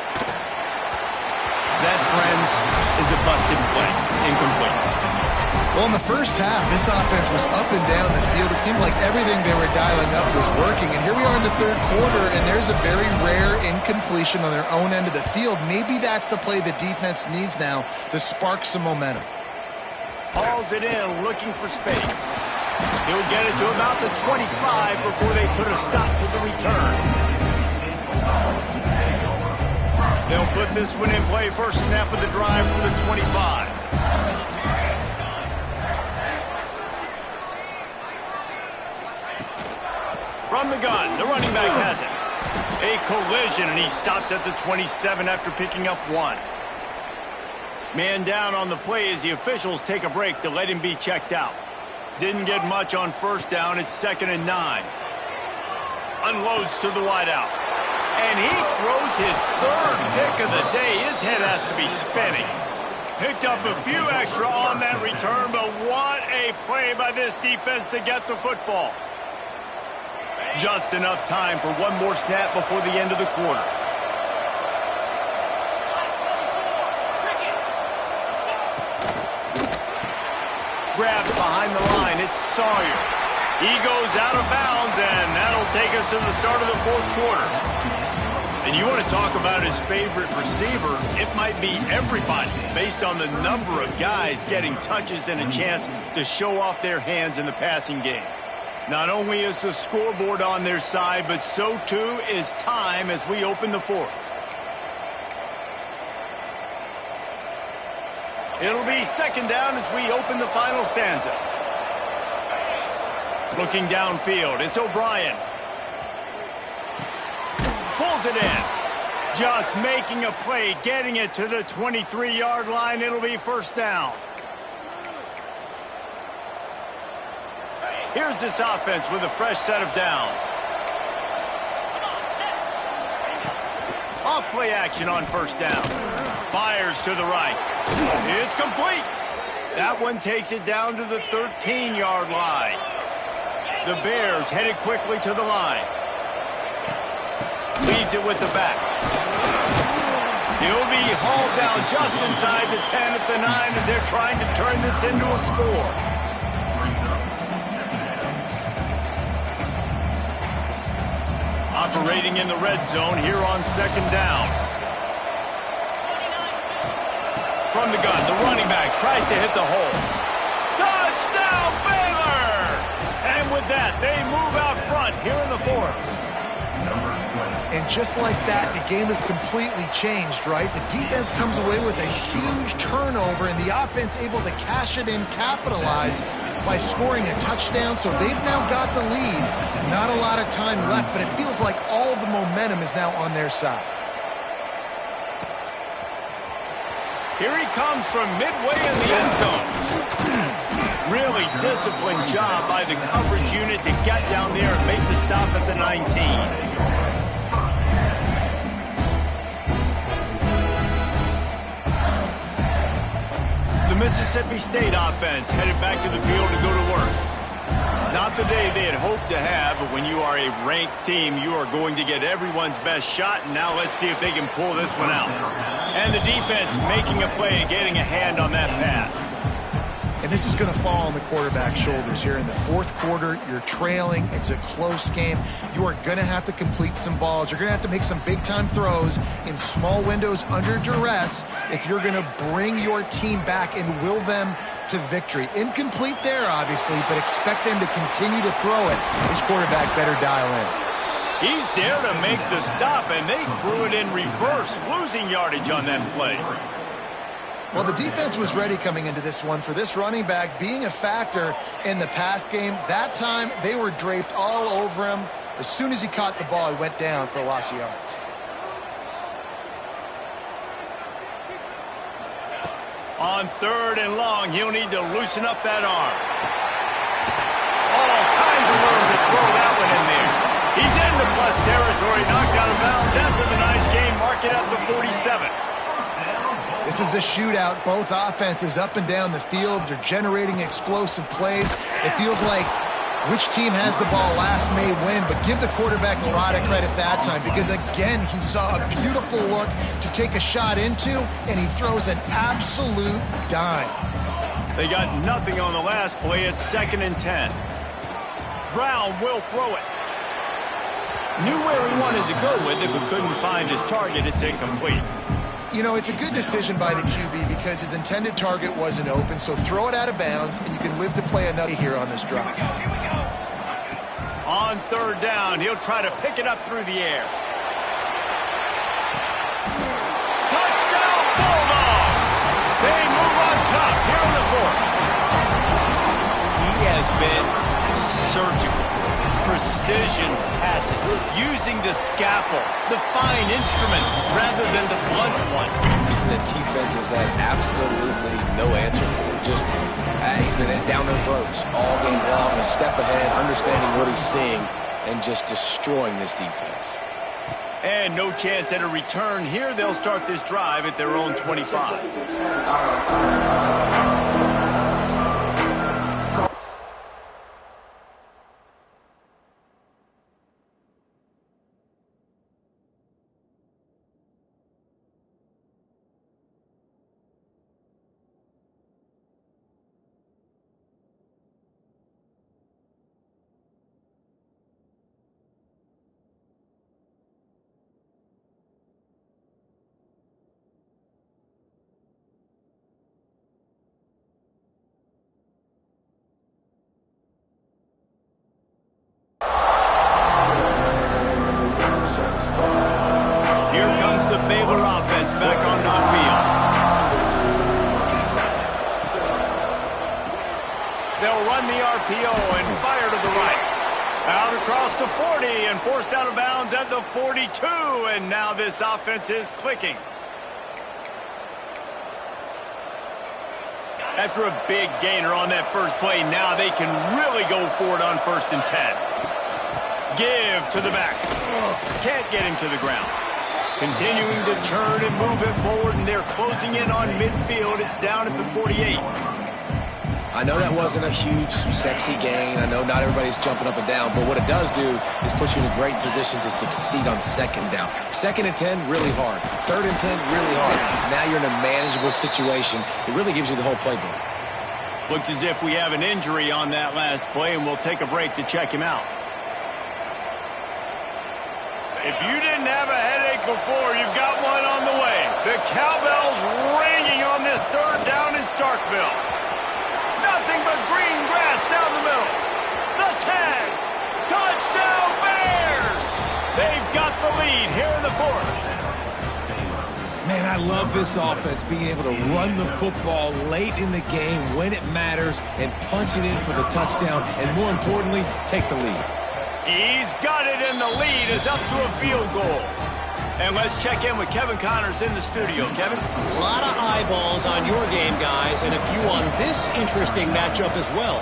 That, friends, is a busted play. Incomplete. Well, in the first half, this offense was up and down the field. It seemed like everything they were dialing up was working. And here we are in the third quarter, and there's a very rare incompletion on their own end of the field. Maybe that's the play the defense needs now to spark some momentum. Hauls it in, looking for space. He'll get it to about the 25 before they put a stop to the return. They'll put this one in play. First snap of the drive from the 25. From the gun, the running back has it. A collision, and he stopped at the 27 after picking up 1. Man down on the play as the officials take a break to let him be checked out. Didn't get much on first down. It's 2nd and 9. Unloads to the wideout. And he throws his third pick of the day. His head has to be spinning. Picked up a few extra on that return, but what a play by this defense to get the football. Just enough time for one more snap before the end of the quarter. Grabs behind the line. It's Sawyer. He goes out of bounds, and that'll take us to the start of the fourth quarter. And you want to talk about his favorite receiver, it might be everybody based on the number of guys getting touches and a chance to show off their hands in the passing game. Not only is the scoreboard on their side, but so too is time as we open the fourth. It'll be 2nd down as we open the final stanza. Looking downfield, it's O'Brien. Pulls it in. Just making a play, getting it to the 23-yard line. It'll be 1st down. Here's this offense with a fresh set of downs. Off play action on 1st down. Fires to the right. It's complete. That one takes it down to the 13-yard line. The Bears headed quickly to the line. Leaves it with the back. He'll be hauled down just inside the 10 at the 9 as they're trying to turn this into a score. Operating in the red zone here on 2nd down. From the gun, the running back tries to hit the hole. Touchdown, Baylor! And with that, they move out front here in the fourth. And just like that, the game is completely changed, right? The defense comes away with a huge turnover, and the offense able to cash it in, capitalize by scoring a touchdown. So they've now got the lead. Not a lot of time left, but it feels like all the momentum is now on their side. Here he comes from midway in the end zone. Really disciplined job by the coverage unit to get down there and make the stop at the 19. The Mississippi State offense headed back to the field to go to work. Not the day they had hoped to have, but when you are a ranked team, you are going to get everyone's best shot, and now let's see if they can pull this one out. And the defense making a play and getting a hand on that pass. And this is going to fall on the quarterback's shoulders here in the fourth quarter. You're trailing. It's a close game. You are going to have to complete some balls. You're going to have to make some big-time throws in small windows under duress if you're going to bring your team back and will them to victory. Incomplete there, obviously, but expect them to continue to throw it. This quarterback better dial in. He's there to make the stop, and they threw it in reverse, losing yardage on that play. Well, the defense was ready coming into this one for this running back being a factor in the pass game. That time, they were draped all over him. As soon as he caught the ball, he went down for a loss of yards. On 3rd and long, he'll need to loosen up that arm. All kinds of room to throw that one in there. He's into plus territory, knocked out of bounds after the nice game. Mark it at the 47. This is a shootout. Both offenses up and down the field. They're generating explosive plays. It feels like which team has the ball last may win, but give the quarterback a lot of credit that time because, again, he saw a beautiful look to take a shot into, and he throws an absolute dime. They got nothing on the last play. It's 2nd and 10. Brown will throw it. Knew where he wanted to go with it, but couldn't find his target. It's incomplete. You know, it's a good decision by the QB because his intended target wasn't open, so throw it out of bounds, and you can live to play another here on this drive. On 3rd down, he'll try to pick it up through the air. Touchdown, Bulldogs! They move on top here in the 4th. He has been surgical. Precision passes, using the scalpel, the fine instrument, rather than the blunt one. The defense has had absolutely no answer for it. Just, he's been down their throats all game long, a step ahead, understanding what he's seeing, and just destroying this defense. And no chance at a return here. They'll start this drive at their own 25. The Baylor offense back onto the field. They'll run the RPO and fire to the right. Out across the 40 and forced out of bounds at the 42. And now this offense is clicking. After a big gainer on that first play, now they can really go for it on 1st and 10. Give to the back. Can't get him to the ground. Continuing to turn and move it forward, and they're closing in on midfield. It's down at the 48. I know that wasn't a huge, sexy gain. I know not everybody's jumping up and down, but what it does do is put you in a great position to succeed on 2nd down. 2nd and 10, really hard. 3rd and 10, really hard. Now you're in a manageable situation. It really gives you the whole playbook. Looks as if we have an injury on that last play, and we'll take a break to check him out. If you didn't have a headache before, you've got one on the way. The cowbell's ringing on this 3rd down in Starkville. Nothing but green grass down the middle. The tag. Touchdown Bears! They've got the lead here in the 4th. Man, I love this offense being able to run the football late in the game when it matters and punch it in for the touchdown and, more importantly, take the lead. He's got it, and the lead is up to a field goal. And let's check in with Kevin Connors in the studio. Kevin? A lot of eyeballs on your game, guys, and a few on this interesting matchup as well.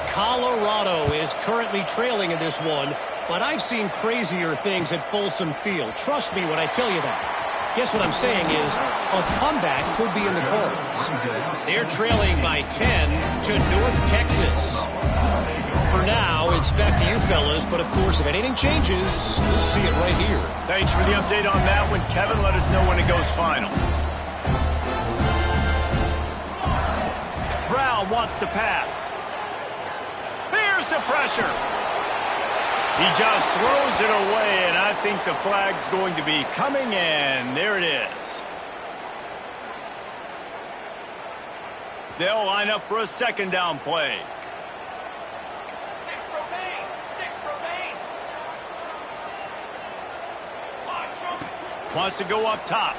Colorado is currently trailing in this one, but I've seen crazier things at Folsom Field. Trust me when I tell you that. Guess what I'm saying is a comeback could be in the cards. They're trailing by 10 to North Texas. For now, it's back to you fellas, but of course, if anything changes, we'll see it right here. Thanks for the update on that one, Kevin. Let us know when it goes final. Brown wants to pass. Here's the pressure. He just throws it away, and I think the flag's going to be coming, and there it is. They'll line up for a 2nd down play. Wants to go up top.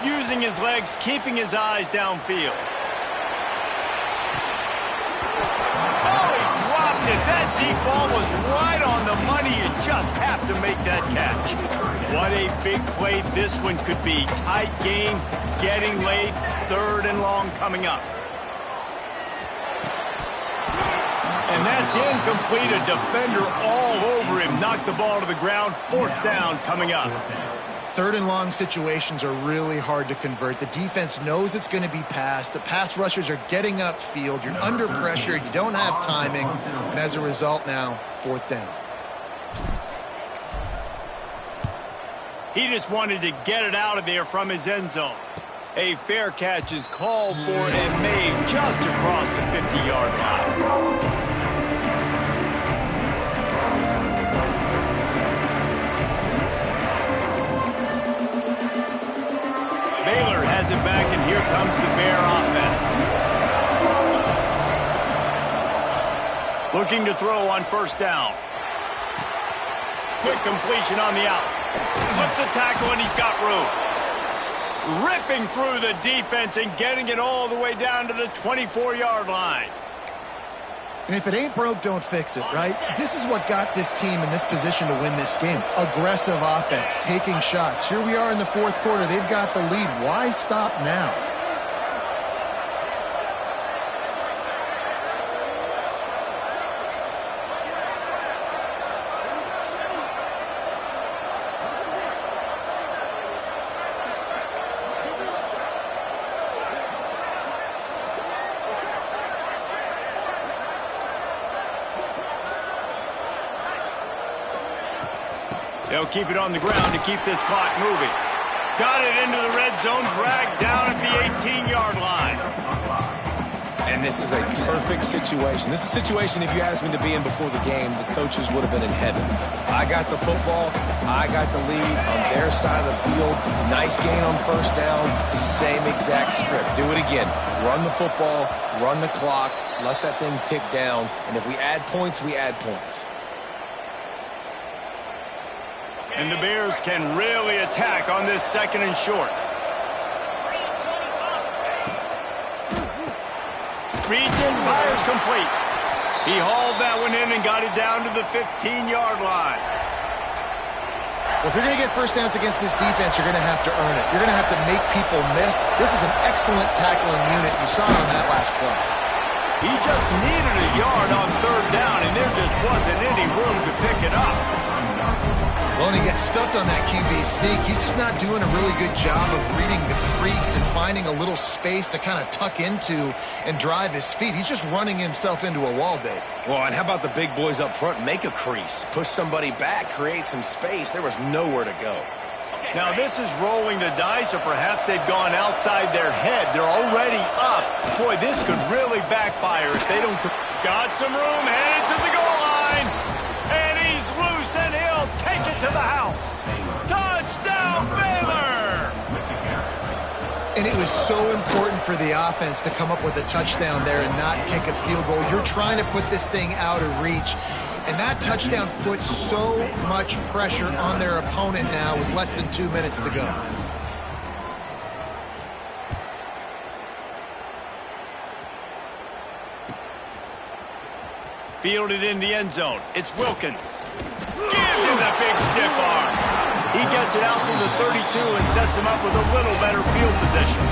Using his legs, keeping his eyes downfield. Oh, he dropped it. That deep ball was right on the the money. You just have to make that catch. What a big play this one could be. Tight game, getting late, 3rd and long coming up. And that's incomplete. A defender all over him. Knocked the ball to the ground. 4th down coming up. 3rd and long situations are really hard to convert. The defense knows it's going to be passed. The pass rushers are getting upfield. You're under pressure. You don't have timing. And as a result now, 4th down. He just wanted to get it out of there from his end zone. A fair catch is called for and made just across the 50-yard line. Baylor has it back, and here comes the Bear offense. Looking to throw on 1st down. Quick completion on the out. Slips a tackle, and he's got room. Ripping through the defense and getting it all the way down to the 24-yard line. And if it ain't broke, don't fix it, right? This is what got this team in this position to win this game. Aggressive offense, taking shots. Here we are in the 4th quarter. They've got the lead. Why stop now? They'll keep it on the ground to keep this clock moving. Got it into the red zone, dragged down at the 18-yard line. And this is a perfect situation. This is a situation, if you asked me to be in before the game, the coaches would have been in heaven. I got the football. I got the lead on their side of the field. Nice gain on 1st down. Same exact script. Do it again. Run the football, run the clock, let that thing tick down. And if we add points, we add points. And the Bears can really attack on this 2nd and short. Reads in, fires complete. He hauled that one in and got it down to the 15-yard line. Well, if you're going to get 1st downs against this defense, you're going to have to earn it. You're going to have to make people miss. This is an excellent tackling unit. You saw it on that last play. He just needed a yard on 3rd down, and there just wasn't any room to pick it up. Well, and he gets stuffed on that QB sneak. He's just not doing a really good job of reading the crease and finding a little space to kind of tuck into and drive his feet. He's just running himself into a wall, Dave. Well, and how about the big boys up front? Make a crease. Push somebody back. Create some space. There was nowhere to go. Now, this is rolling the dice, or perhaps they've gone outside their head. They're already up. Boy, this could really backfire if they don't... Got some room, headed to the goal line. And he's loose, and he'll take it to the house. Touchdown, Baylor! And it was so important for the offense to come up with a touchdown there and not kick a field goal. You're trying to put this thing out of reach. And that touchdown puts so much pressure on their opponent now with less than 2 minutes to go. Fielded in the end zone. It's Wilkins. Gives him the big stiff arm. He gets it out to the 32 and sets him up with a little better field position.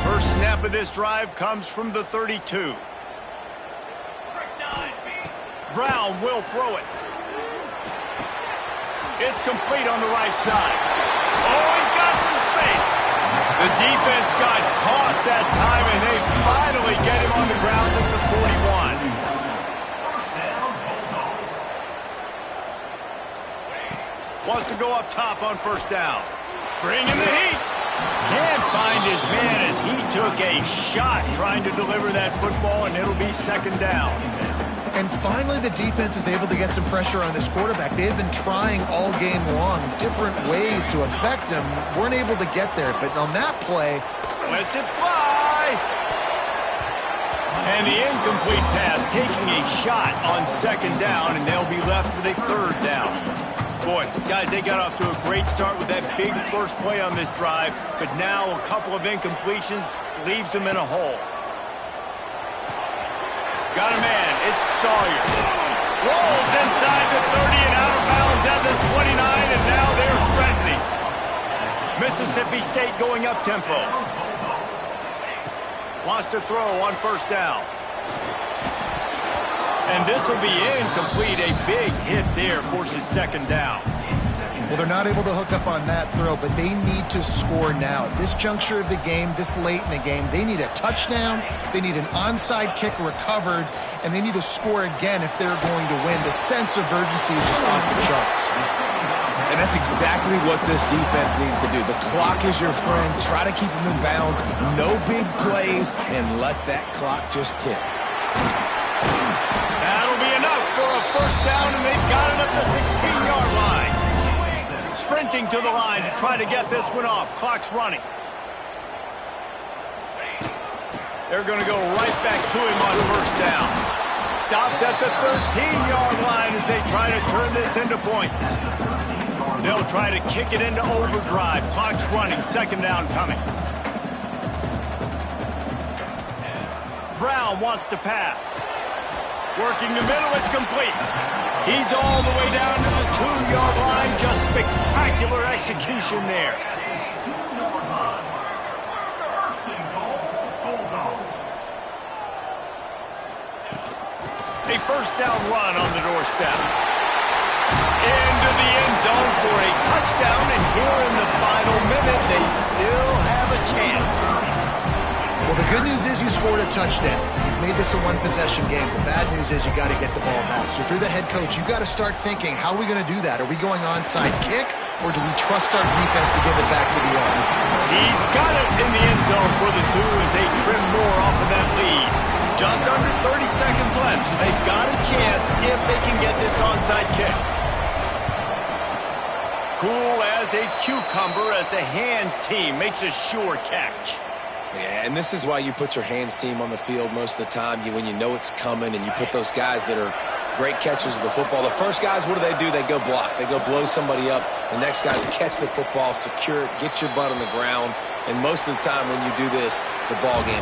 First snap of this drive comes from the 32. Brown will throw it. It's complete on the right side. Oh, he's got some space. The defense got caught that time, and they finally get him on the ground at the 41. Wants to go up top on 1st down. Bring him the heat. Can't find his man as he took a shot trying to deliver that football, and it'll be 2nd down. And finally, the defense is able to get some pressure on this quarterback. They had been trying all game long different ways to affect him. Weren't able to get there. But on that play... Lets it fly. And the incomplete pass taking a shot on second down, and they'll be left with a third down. Boy, guys, they got off to a great start with that big first play on this drive, but now a couple of incompletions leaves them in a hole. Got a man. It's Sawyer. Rolls inside the 30 and out of bounds at the 29, and now they're threatening. Mississippi State going up tempo. Wants to throw on first down. And this will be incomplete. A big hit there forces second down. Well, they're not able to hook up on that throw, but they need to score now. This juncture of the game, this late in the game, they need a touchdown, they need an onside kick recovered, and they need to score again if they're going to win. The sense of urgency is just off the charts. And that's exactly what this defense needs to do. The clock is your friend. Try to keep them in bounds. No big plays, and let that clock just tick. That'll be enough for a first down, and they've got it at the 16-yard line. Sprinting to the line to try to get this one off. Clock's running. They're going to go right back to him on first down. Stopped at the 13-yard line as they try to turn this into points. They'll try to kick it into overdrive. Clock's running. Second down coming. Brown wants to pass. Working the middle. It's complete. He's all the way down to the 2-yard line. Just spectacular execution there. A first down run on the doorstep. Into the end zone for a touchdown, and here in the final minute, they still have a chance. Well, the good news is you scored a touchdown. You've made this a one-possession game. The bad news is you got to get the ball back. So if you're the head coach, you got to start thinking, how are we going to do that? Are we going onside kick, or do we trust our defense to give it back to the other? He's got it in the end zone for the two as they trim more off of that lead. Just under 30 seconds left, so they've got a chance if they can get this onside kick. Cool as a cucumber as the hands team makes a sure catch. Yeah, and this is why you put your hands team on the field most of the time. When you know it's coming, and you put those guys that are great catchers of the football. The first guys, what do? They go block. They go blow somebody up. The next guys catch the football, secure it, get your butt on the ground. And most of the time when you do this, the ball game